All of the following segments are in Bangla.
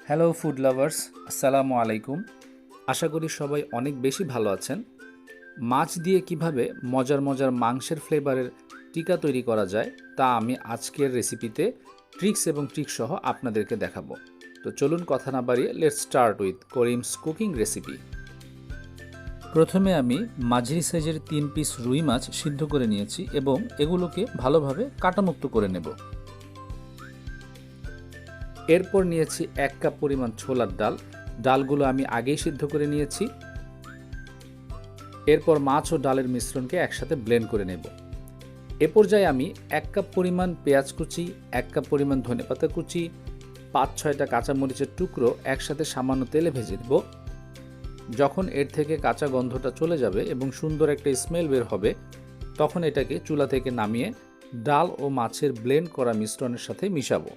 হ্যালো ফুড লাভার্স, আসসালামু আলাইকুম। আশা করি সবাই অনেক বেশি ভালো আছেন। মাছ দিয়ে কিভাবে মজার মজার মাংসের ফ্লেভারের টিকা তৈরি করা যায় তা আমি আজকের রেসিপিতে ট্রিক্স এবং ট্রিক সহ আপনাদেরকে দেখাবো। তো চলুন কথা না বাড়িয়ে let's start with Karim's cooking recipe. প্রথমে আমি মাঝারি সাইজের 3 পিস রুই মাছ সিদ্ধ করে নিয়েছি এবং এগুলোকে ভালোভাবে কাটামুক্ত করে নেব। এরপর নিয়েছি 1 কাপ পরিমাণ ছোলার ডাল। ডালগুলো আমি আগেই সিদ্ধ করে নিয়েছি। এরপর মাছ ও ডালের মিশ্রণকে একসাথে ব্লেন্ড করে নেব। এ পর্যায়ে আমি 1 কাপ পরিমাণ পেঁয়াজ কুচি, 1 কাপ পরিমাণ ধনেপাতা কুচি, 5-6টা কাঁচামরিচের টুকরো একসাথে সামান্য তেলে ভেজে নেব। যখন এর থেকে কাঁচা গন্ধটা চলে যাবে এবং সুন্দর একটা স্মেল বের হবে, তখন এটাকে চুলা থেকে নামিয়ে ডাল ও মাছের ব্লেন্ড করা মিশ্রণের সাথে মিশাবো।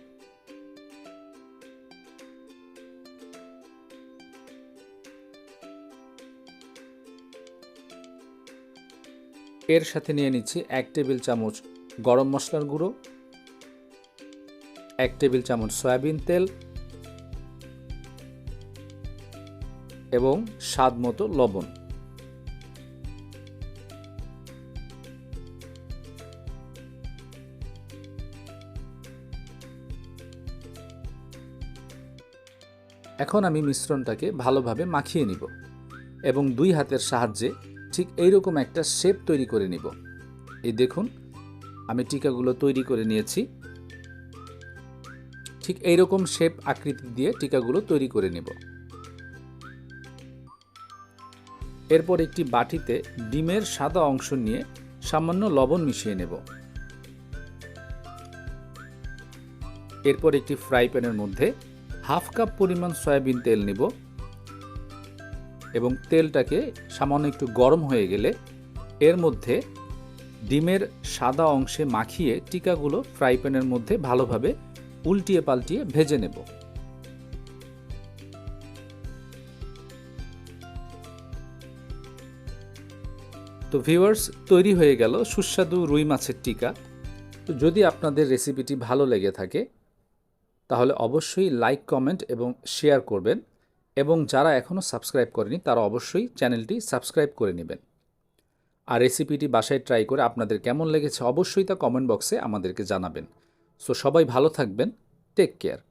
এর সাথে নিয়ে নিচ্ছি 1 টেবিল চামচ গরম মশলার গুঁড়ো, 1 টেবিল চামচ সয়াবিন তেল এবং স্বাদ মতো লবণ। এখন আমি মিশ্রণটাকে ভালোভাবে মাখিয়ে নিব এবং 2 হাতের সাহায্যে ঠিক এইরকম একটা শেপ তৈরি করে নিব। এই দেখুন, আমি টিকাগুলো তৈরি করে নিয়েছি। ঠিক এইরকম শেপ আকৃতি দিয়ে টিকাগুলো তৈরি করে নেব। এরপর একটি বাটিতে ডিমের সাদা অংশ নিয়ে সামান্য লবণ মিশিয়ে নেব। এরপর একটি ফ্রাই প্যানের মধ্যে 1/2 কাপ পরিমাণ সয়াবিন তেল নেব এবং তেলটাকে সামান্য একটু গরম হয়ে গেলে এর মধ্যে ডিমের সাদা অংশে মাখিয়ে টিকাগুলো ফ্রাই প্যানের মধ্যে ভালোভাবে উল্টিয়ে পাল্টিয়ে ভেজে নেব। তো ভিউয়ার্স, তৈরি হয়ে গেল সুস্বাদু রুই মাছের টিকা। তো যদি আপনাদের রেসিপিটি ভালো লেগে থাকে তাহলে অবশ্যই লাইক, কমেন্ট এবং শেয়ার করবেন এবং যারা এখনও সাবস্ক্রাইব করেনি তারা অবশ্যই চ্যানেলটি সাবস্ক্রাইব করে নেবেন। আর রেসিপিটি বাসায় ট্রাই করে আপনাদের কেমন লেগেছে অবশ্যই তা কমেন্ট বক্সে আমাদেরকে জানাবেন। সো সবাই ভালো থাকবেন। Take care.